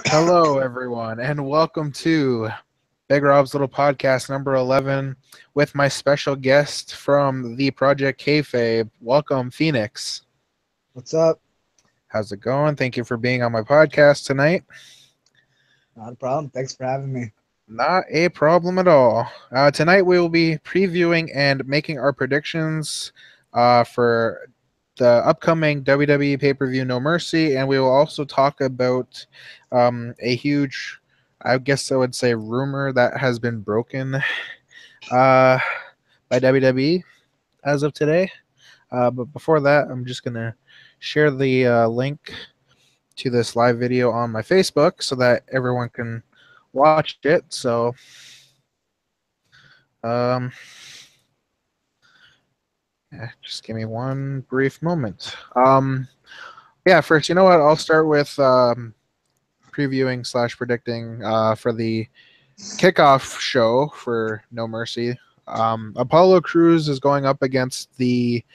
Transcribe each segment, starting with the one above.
Hello, everyone, and welcome to Big Rob's Little Podcast number 11 with my special guest from the Project Kayfabe. Welcome, Phoenix. What's up? How's it going? Thank you for being on my podcast tonight. Not a problem. Thanks for having me. Not a problem at all. Tonight we will be previewing and making our predictions for the upcoming WWE pay-per-view No Mercy, and we will also talk about a huge, I guess I would say, rumor that has been broken by WWE as of today. But before that, I'm just going to share the link to this live video on my Facebook so that everyone can watch it. So, um, yeah, just give me one brief moment. Yeah, first, you know what? I'll start with previewing / predicting for the kickoff show for No Mercy. Apollo Cruz is going up against the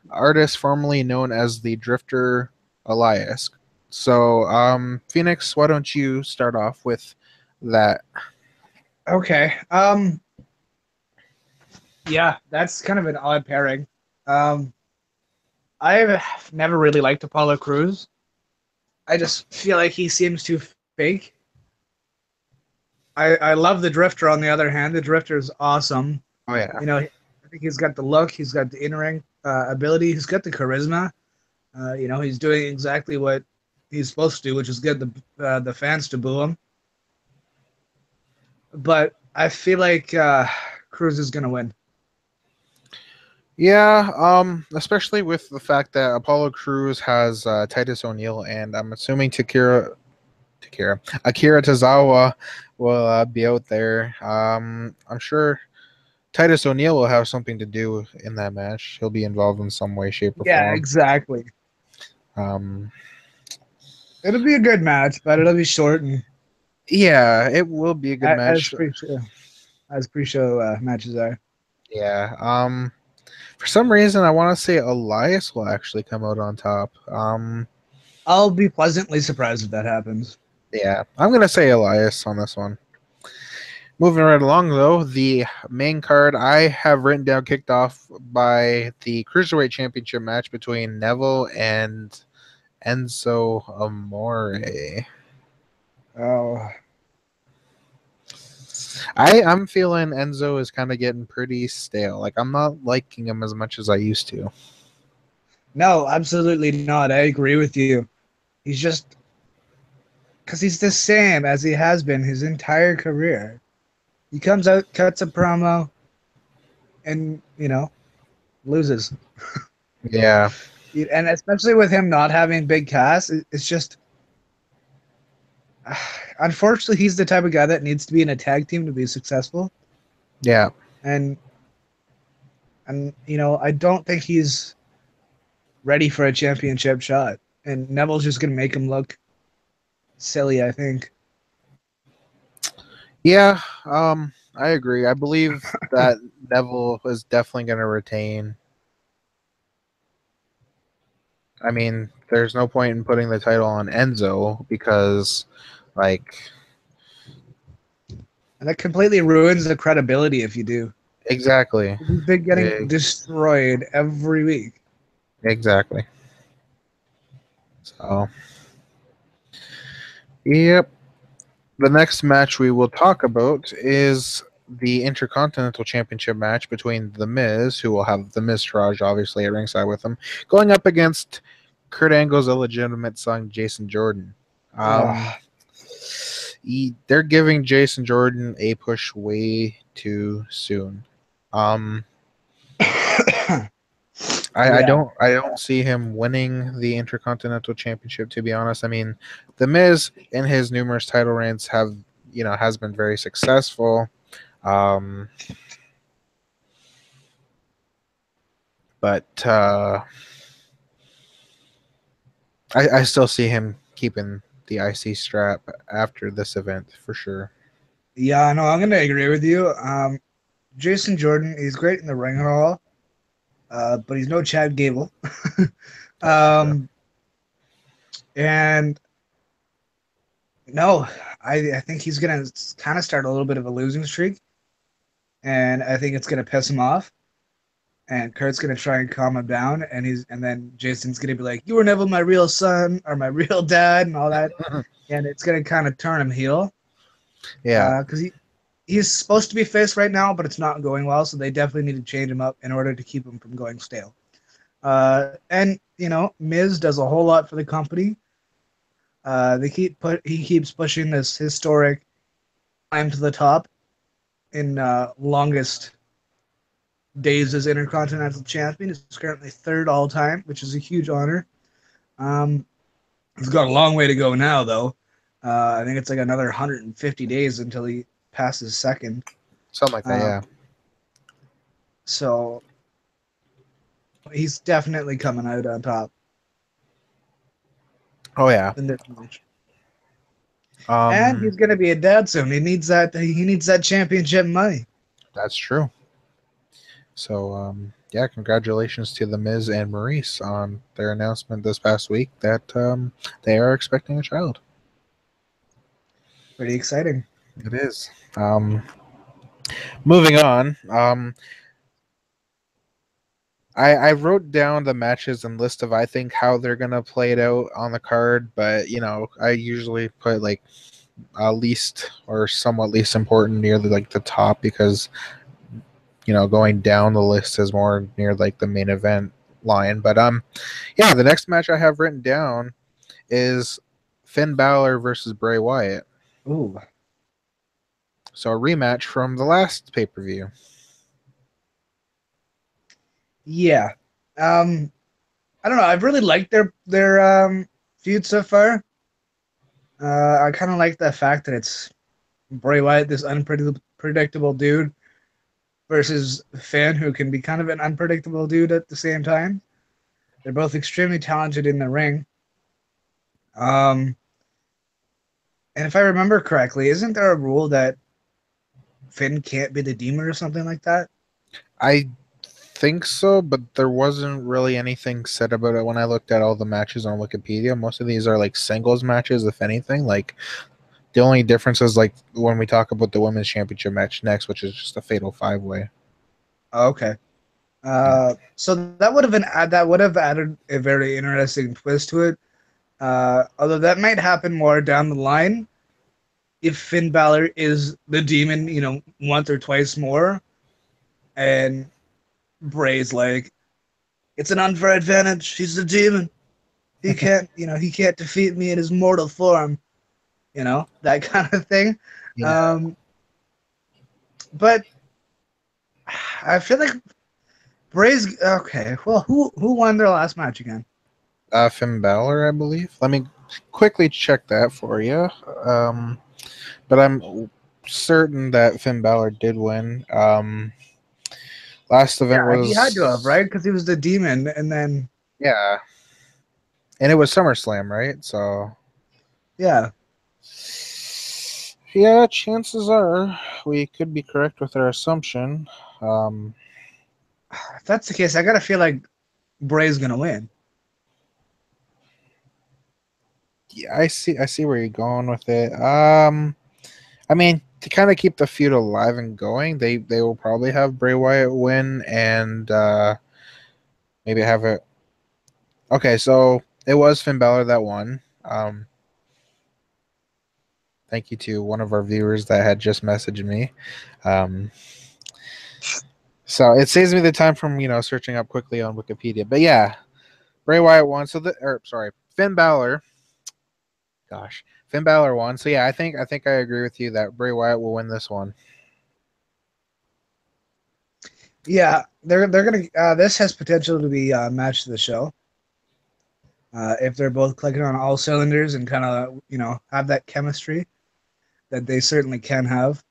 artist formerly known as the Drifter Elias. So, Phoenix, why don't you start off with that? Okay. Yeah, that's kind of an odd pairing. I've never really liked Apollo Cruz. I just feel like he seems too fake. I love the Drifter. On the other hand, the Drifter is awesome. Oh yeah, I think he's got the look, he's got the in-ring ability, he's got the charisma. He's doing exactly what he's supposed to do, which is get the fans to boo him. But I feel like Cruz is gonna win. yeah. Especially with the fact that Apollo Cruz has Titus O'Neil, and I'm assuming Akira Tozawa will be out there. I'm sure Titus O'Neil will have something to do in that match. He'll be involved in some way, shape, or Yeah, form. exactly. Um, It'll be a good match, but it'll be short and yeah, it will be a good as match. pre-show matches are. Yeah. For some reason, I want to say Elias will actually come out on top. I'll be pleasantly surprised if that happens. Yeah, I'm gonna say Elias on this one. Moving right along, though, the main card I have written down kicked off by the Cruiserweight Championship match between Neville and Enzo Amore. Oh, I'm feeling Enzo is kind of getting pretty stale. Like, I'm not liking him as much as I used to. no, absolutely not. I agree with you. He's just because he's the same as he has been his entire career. He comes out, cuts a promo, and loses. Yeah. And especially with him not having big cast, it's just unfortunately he's the type of guy that needs to be in a tag team to be successful. Yeah. And I don't think he's ready for a championship shot. And Neville's just gonna make him look silly, I think. Yeah. I agree. I believe that Neville is definitely going to retain. I mean, there's no point in putting the title on Enzo because, like, And that completely ruins the credibility if you do. exactly. He's been getting E- destroyed every week. Exactly. So, yep. The next match we will talk about is the Intercontinental Championship match between The Miz, who will have The Miztourage obviously at ringside with him, going up against Kurt Angle's illegitimate son, Jason Jordan. Ugh. They're giving Jason Jordan a push way too soon. Um, Yeah. I don't see him winning the Intercontinental Championship, to be honest. I mean, The Miz in his numerous title reigns has been very successful. Um, but I still see him keeping the IC strap after this event for sure. Yeah, no, I'm gonna agree with you. Jason Jordan, he's great in the ring and all, but he's no Chad Gable. That's for sure. um, and No, I think he's gonna kind of start a little bit of a losing streak, and I think it's gonna piss him off. And Kurt's gonna try and calm him down, and then Jason's gonna be like, "You were never my real son or my real dad," and all that, and it's gonna kind of turn him heel. Yeah. Because he's supposed to be face right now, but it's not going well, so they definitely need to change him up in order to keep him from going stale. And Miz does a whole lot for the company. He keeps pushing this historic climb to the top in longest days as Intercontinental Champion. He's currently third all time, which is a huge honor. Um, he's got a long way to go now, though. I think it's like another 150 days until he passes second. Something like that, Um, yeah. so he's definitely coming out on top Oh yeah. in this match. And Um, he's gonna be a dad soon. He needs that. He needs that championship money. that's true. So yeah, congratulations to the Miz and Maurice on their announcement this past week that they are expecting a child. Pretty exciting. It is. Moving on. I wrote down the matches and list of I think how they're gonna play it out on the card, but I usually put like least or somewhat least important near the top because going down the list is more near like the main event line. But yeah, the next match I have written down is Finn Balor versus Bray Wyatt. Ooh, So a rematch from the last pay per view. yeah. I don't know. I've really liked their feud so far. I kind of like the fact that it's Bray Wyatt, this unpredictable dude, versus Finn, who can be kind of an unpredictable dude at the same time. They're both extremely talented in the ring. Um, and if I remember correctly, isn't there a rule that Finn can't be the demon or something like that? I think so, but there wasn't really anything said about it when I looked at all the matches on Wikipedia. Most of these are like singles matches, if anything. Like the only difference is like when we talk about the women's championship match next, which is just a fatal 5-way. Oh, okay. Yeah. So that would have added a very interesting twist to it. Although that might happen more down the line if Finn Balor is the demon, once or twice more, and Bray's like, it's an unfair advantage. He's the demon. He can't defeat me in his mortal form. That kind of thing. Yeah. Um, but I feel like Bray's okay. Well, who won their last match again? Finn Balor, I believe. Let me quickly check that for you. But I'm certain that Finn Balor did win. Last event Yeah, he had to have, was right? Because he was the demon, and then yeah, and it was SummerSlam, right? So yeah, yeah, chances are we could be correct with our assumption. Um, if that's the case, I gotta feel like Bray's gonna win. yeah, I see where you're going with it. I mean, to kind of keep the feud alive and going, they will probably have Bray Wyatt win and maybe have it. Okay, so it was Finn Balor that won. Thank you to one of our viewers that had just messaged me. Um, so it saves me the time from searching up quickly on Wikipedia. But yeah, Bray Wyatt won. Finn Balor. Gosh, Finn Balor won. So yeah, I think I agree with you that Bray Wyatt will win this one. Yeah, they're gonna. This has potential to be a match of the show. If they're both clicking on all cylinders and kind of have that chemistry that they certainly can have,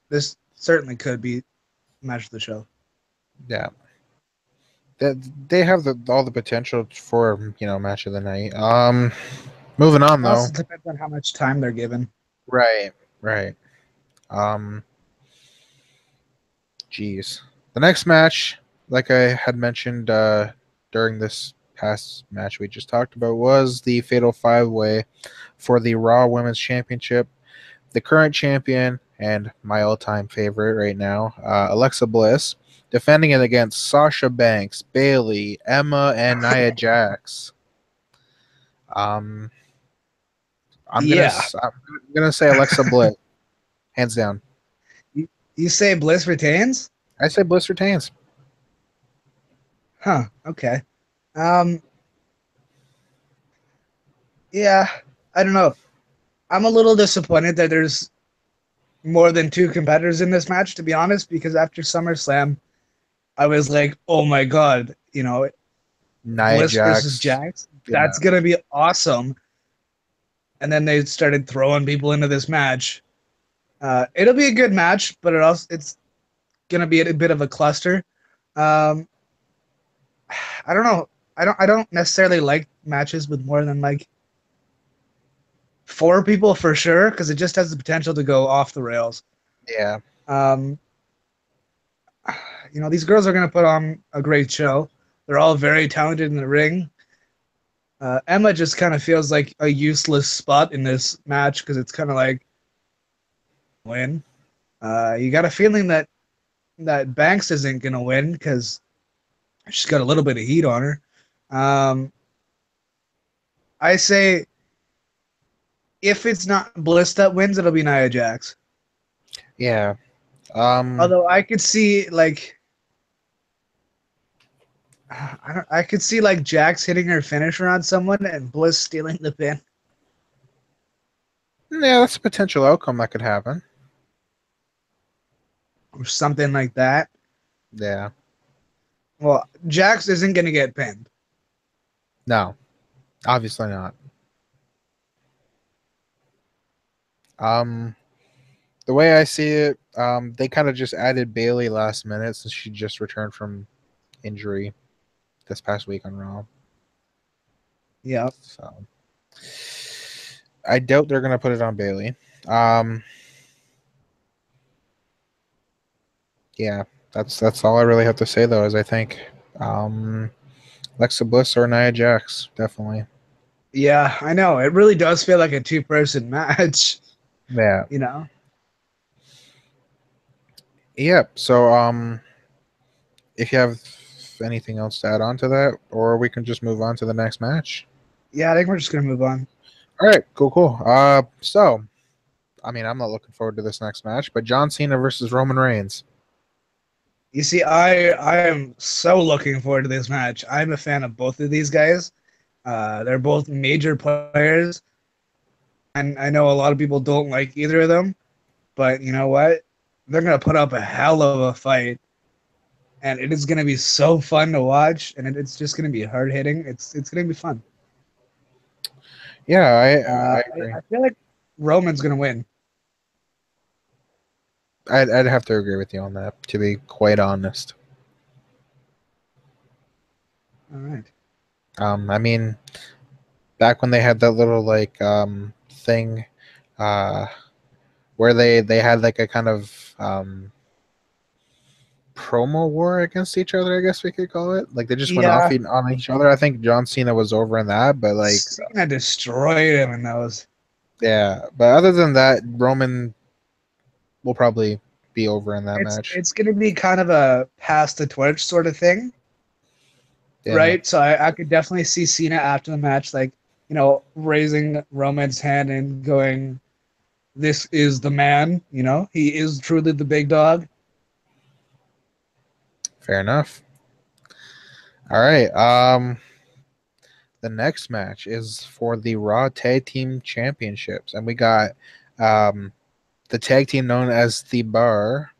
this certainly could be match of the show. Yeah, they have all the potential for match of the night. Moving on though. Also depends on how much time they're given. Right, right. Um, Geez. The next match, like I had mentioned during this past match we just talked about was the Fatal 5-Way for the Raw Women's Championship. The current champion and my all-time favorite right now, Alexa Bliss, defending it against Sasha Banks, Bayley, Emma, and Nia Jax. Um, Yeah. I'm gonna say Alexa Bliss, hands down. You say Bliss retains? I say Bliss retains. Huh. Okay. Um. Yeah. I don't know. I'm a little disappointed that there's more than two competitors in this match, to be honest, because after SummerSlam, I was like, oh my God, Nia Bliss versus Jax. Jax, Yeah. that's going to be awesome. And then they started throwing people into this match. It'll be a good match, but it's going to be a bit of a cluster. Um, I don't know. I don't necessarily like matches with more than like four people for sure, because it just has the potential to go off the rails. Yeah. Um, these girls are going to put on a great show. They're all very talented in the ring. Emma just kind of feels like a useless spot in this match because it's kind of like win. You got a feeling that Banks isn't going to win because she's got a little bit of heat on her. I say if it's not Bliss that wins, it'll be Nia Jax. Yeah. Although I could see like I could see like Jax hitting her finisher on someone and Bliss stealing the pin Yeah, that's a potential outcome that could happen. or something like that. Yeah. Well, Jax isn't going to get pinned. No, obviously not. Um, the way I see it, they kind of just added Bayley last minute since she just returned from injury this past week on Raw. Yeah. So I doubt they're gonna put it on Bayley. Um, yeah, that's all I really have to say though. Is I think Alexa Bliss or Nia Jax definitely. Yeah, I know. It really does feel like a two-person match, Yeah. you know? Yeah. So if you have anything else to add on to that, or we can just move on to the next match. Yeah, I think we're just going to move on. All right, cool. So I mean, I'm not looking forward to this next match, but John Cena versus Roman Reigns. You see, I am so looking forward to this match. I'm a fan of both of these guys. They're both major players, and I know a lot of people don't like either of them, but you know what? They're going to put up a hell of a fight, and it is going to be so fun to watch, and it's just going to be hard hitting. It's going to be fun. Yeah, I agree. I feel like Roman's going to win. I'd have to agree with you on that, to be quite honest. All right. I mean, back when they had that little like thing, uh, where they had like a kind of promo war against each other, I guess we could call it. Like they just went off Yeah, on each other. I think John Cena was over in that, but like Cena destroyed him in those. yeah. But other than that, Roman will probably be over in that It's match. it's going to be kind of a pass the torch sort of thing, Yeah, right? So I could definitely see Cena after the match, like raising Roman's hand and going, "This is the man." He is truly the big dog. fair enough. All right. The next match is for the Raw Tag Team Championships, and we got um the tag team known as the Bar,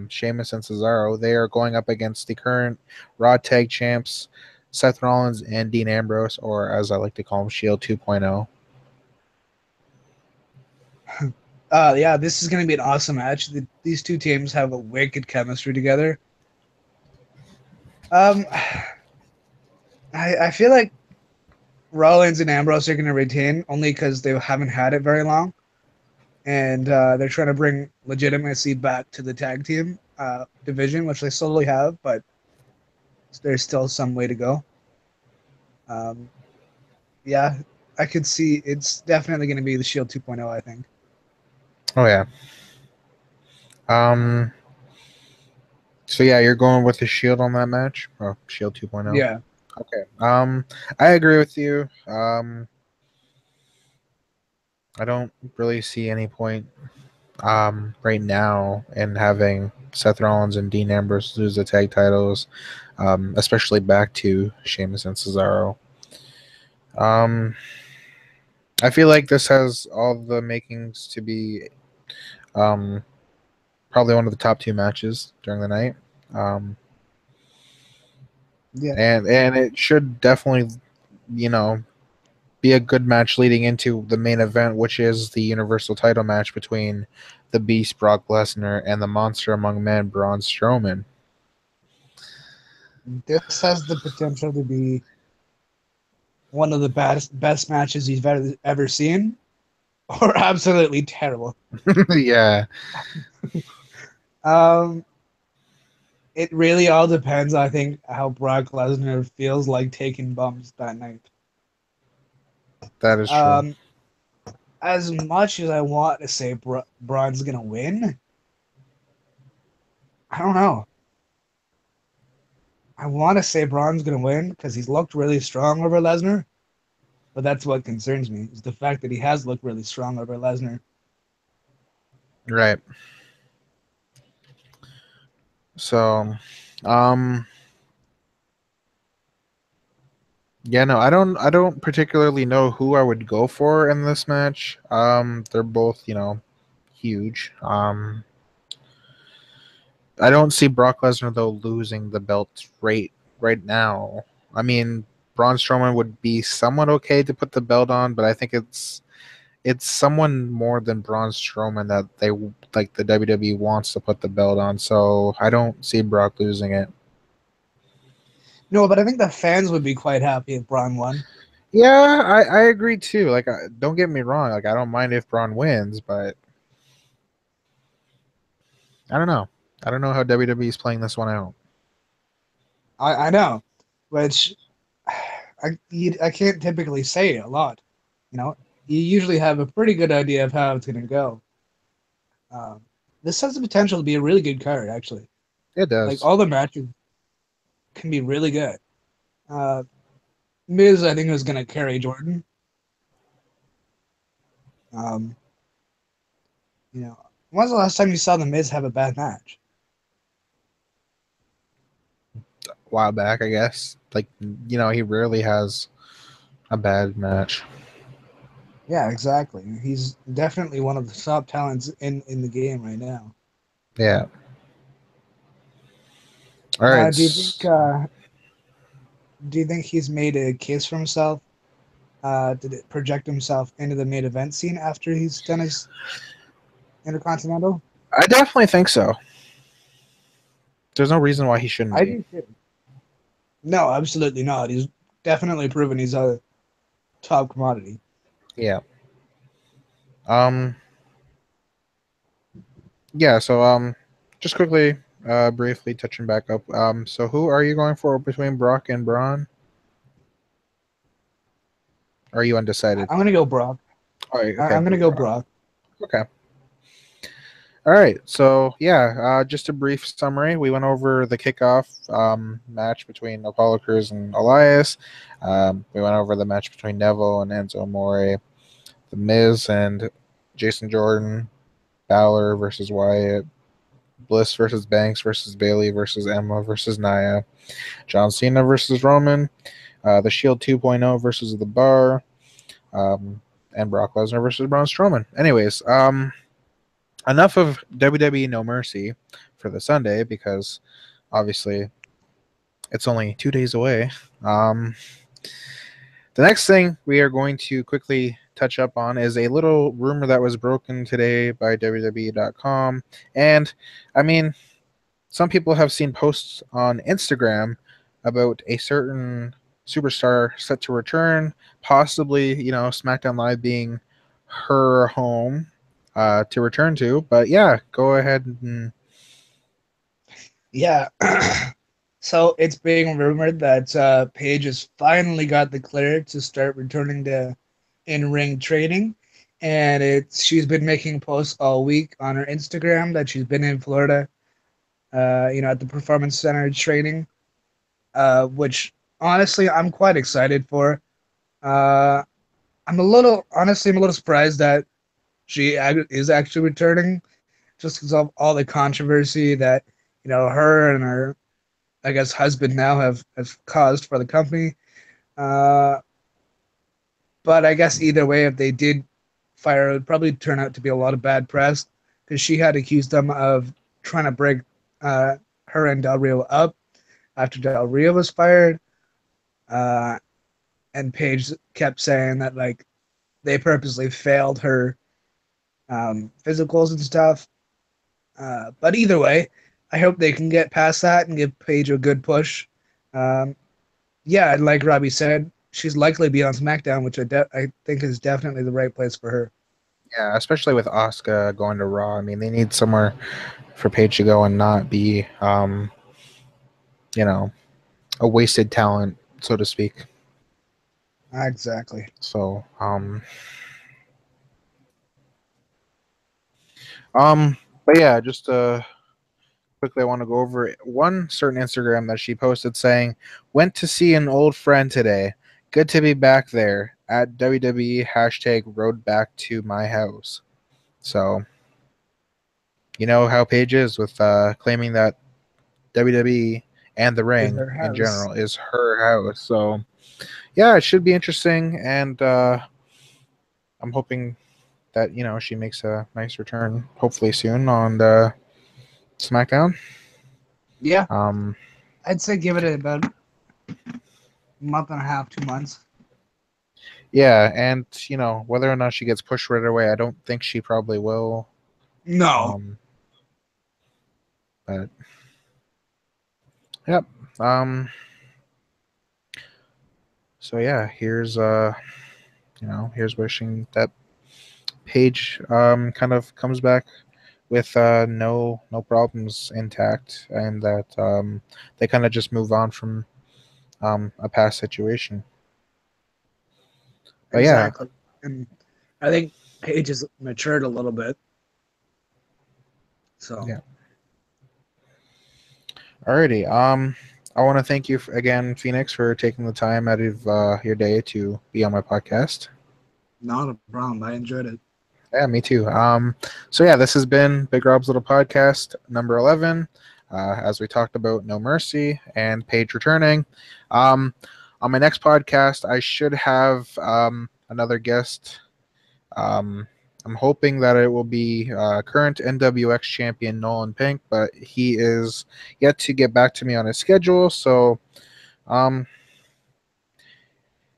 Sheamus and Cesaro. They are going up against the current Raw Tag Champs, Seth Rollins and Dean Ambrose, or as I like to call them, Shield 2.0. Yeah, this is going to be an awesome match. These two teams have a wicked chemistry together. Um, I feel like Rollins and Ambrose are going to retain only because they haven't had it very long, and they're trying to bring legitimacy back to the tag team division, which they slowly have, but there's still some way to go. Um, yeah, I could see it's definitely going to be the Shield 2.0, I think. Oh yeah. Um. So yeah, you're going with the Shield on that match? Oh, Shield 2.0. Yeah. Okay. I agree with you. I don't really see any point right now in having Seth Rollins and Dean Ambrose lose the tag titles, especially back to Sheamus and Cesaro. Um, I feel like this has all the makings to be um, probably one of the top two matches during the night. Um, Yeah. and it should definitely, you know, be a good match leading into the main event, which is the Universal title match between the Beast Brock Lesnar and the Monster Among Men Braun Strowman. This has the potential to be one of the best matches you've ever seen, or absolutely terrible. Yeah, Um, it really all depends, I think, how Brock Lesnar feels like taking bumps that night. that is true. Um, as much as I want to say Braun's gonna win, I don't know. I want to say Braun's gonna win because he's looked really strong over Lesnar, but that's what concerns me is the fact that he has looked really strong over Lesnar. Right. So, um, yeah, no, I don't particularly know who I would go for in this match. They're both, huge. I don't see Brock Lesnar though losing the belt right now. I mean, Braun Strowman would be somewhat okay to put the belt on, but I think it's someone more than Braun Strowman that they like the WWE wants to put the belt on. So I don't see Brock losing it. No, but I think the fans would be quite happy if Braun won. Yeah, I agree too. Like, don't get me wrong. Like, I don't mind if Braun wins, but I don't know. I don't know how WWE is playing this one out. I know, which I can't typically say a lot. You know, you usually have a pretty good idea of how it's going to go. Um, this has the potential to be a really good card, actually. It Like does. all the matches can be really good. Uh, Miz, I think, is going to carry Jordan. Um, you know, when's the last time you saw the Miz have a bad match? A while back, I guess. Like, he rarely has a bad match. Yeah, exactly. He's definitely one of the top talents in the game right now. Yeah. All right. Do you think? Do you think he's made a case for himself? Did it project himself into the main event scene after he's done his Intercontinental? I definitely think so. There's no reason why he shouldn't I be. do too. No, absolutely not. He's definitely proven he's a top commodity. Yeah. Um. Yeah. So just quickly, briefly touching back up. So who are you going for between Brock and Braun? Or are you undecided? I'm gonna go Brock. All right. Okay. I'm gonna go Brock. Okay. All right. So yeah, just a brief summary. We went over the kickoff match between Apollo Cruz and Elias. We went over the match between Neville and Enzo Amore, The Miz and Jason Jordan, Balor versus Wyatt, Bliss versus Banks versus Bayley versus Emma versus Nia, John Cena versus Roman, the Shield 2.0 versus the Bar, um, and Brock Lesnar versus Braun Strowman. Anyways, enough of WWE No Mercy for the Sunday because obviously it's only 2 days away. Um, the next thing we are going to quickly touch up on is a little rumor that was broken today by WWE.com. And I mean, some people have seen posts on Instagram about a certain superstar set to return, possibly, SmackDown Live being her home to return to. But yeah, go ahead and Yeah. So it's being rumored that Paige has finally got the clear to start returning to in-ring training, and she's been making posts all week on her Instagram that she's been in Florida, at the Performance Center training, which honestly I'm quite excited for. Uh, I'm a little surprised that is actually returning, just because of all the controversy that her and her, I guess, husband now have caused for the company. Uh, but I guess either way, if they did fire her, it would probably turn out to be a lot of bad press because she had accused them of trying to break uh, her and Del Rio up after Del Rio was fired. Uh, and Paige kept saying that like they purposely failed her physicals and stuff. But either way, I hope they can get past that and give Paige a good push. Um, yeah, like Robbie said, she's likely to be on SmackDown, which I think is definitely the right place for her. Yeah, especially with Asuka going to Raw. I mean, they need somewhere for Paige to go and not be, you know, a wasted talent, so to speak. Exactly. So, but yeah, just quickly, I want to go over one certain Instagram that she posted saying, "Went to see an old friend today. Good to be back there." At WWE hashtag road back to my house. So you know how Paige is with claiming that WWE and the Is ring her in house. general is her house. So yeah, it should be interesting, and I'm hoping that she makes a nice return, hopefully soon on the SmackDown. Yeah, Um, I'd say give it about a month and a half, 2 months. yeah, and whether or not she gets pushed right away, I don't think she probably will. No. Um, but yep. So yeah, here's wishing that Paige kind of comes back with no problems intact, and that they kind of just move on from a past situation. But yeah, Exactly. And I think Paige has matured a little bit. So yeah. Alrighty. I want to thank you again, Phoenix, for taking the time out of your day to be on my podcast. not a problem. I enjoyed it. Yeah, me too. So yeah, this has been Big Rob's Little Podcast number 11. As we talked about No Mercy and Paige returning. On my next podcast, I should have another guest. Um, I'm hoping that it will be current NWX champion Nolan Pink, but he is yet to get back to me on his schedule. So, um,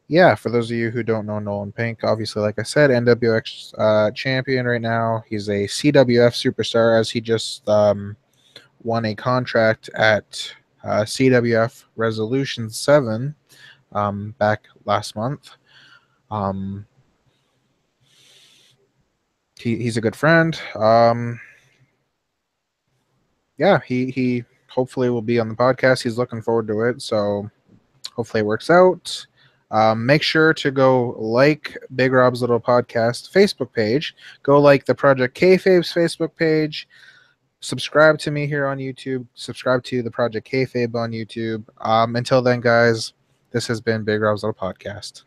yeah, for those of you who don't know Nolan Pink, obviously, like I said, NWX champion right now. He's a CWF superstar as he just won a contract at CWF Resolution 7 back last month. Um, he's a good friend. Yeah, he hopefully will be on the podcast. He's looking forward to it. So hopefully it works out. Make sure to go like Big Rob's Little Podcast Facebook page. Go like the Project Kayfabe's Facebook page. Subscribe to me here on YouTube. Subscribe to the Project Kayfabe on YouTube. Until then, guys, this has been Big Rob's Little Podcast.